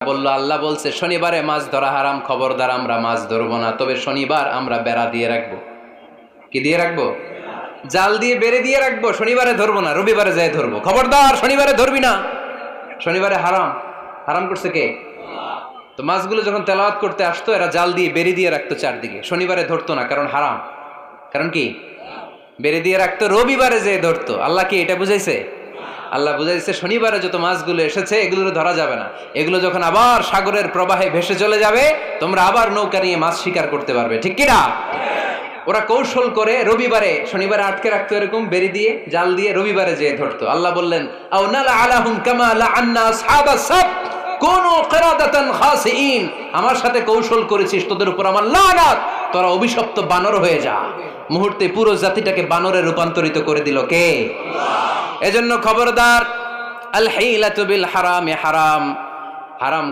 বলল আল্লাহ বলছে শনিবারে মাছ ধরা হারাম, খবরদার আমরা মাছ ধরবো না, তবে শনিবার আমরা বেড়া দিয়ে রাখবো। কি দিয়ে রাখবো? জাল দিয়ে বেড়ে দিয়ে রাখবো। শনিবারে ধরবো না, রবিবারে যাই ধরবো। খবরদার শনিবারে ধরবি না, শনিবারে হারাম। হারাম করছে কে? তো মাছগুলো যখন তেলাওয়াত করতে আসতো এরা জাল দিয়ে বেড়ে দিয়ে রাখতো চারদিকে, শনিবারে ধরতো না, কারণ হারাম। কারণ কি? বেড়ে দিয়ে রাখতো, রবিবারে যেয়ে ধরতো। আল্লাহ কি এটা বুঝাইছে? আল্লাহ বুঝাইছে শনিবারে যত মাছগুলো এসেছে এগুলো ধরা যাবে না, এগুলো যখন আবার সাগরের প্রবাহে ভেসে চলে যাবে তোমরা আবার নৌকা নিয়ে মাছ শিকার করতে পারবে। ঠিক কিনা? ওরা কৌশল করে রবিবারে শনিবারে আটকে রাখতো, এরকম বেরি দিয়ে জাল দিয়ে রবিবারে যেয়ে ধরতো। আল্লাহ বললেন আও নালা আলাহুম কামা লাআন্না আসহাবাস সাবত কুনু কিরাদাতান খাসিইন, আমার সাথে কৌশল করেছিস, তোদের উপর আমার লানাত, তোরা অভিশপ্ত বানর হয়ে যা। মুহূর্তে পুরো জাতিটাকে বানরে রূপান্তরিত করে দিল কে? আল্লাহ। এজন্য খবরদার, আল হিলাতু বিল হারামি হারাম, হারাম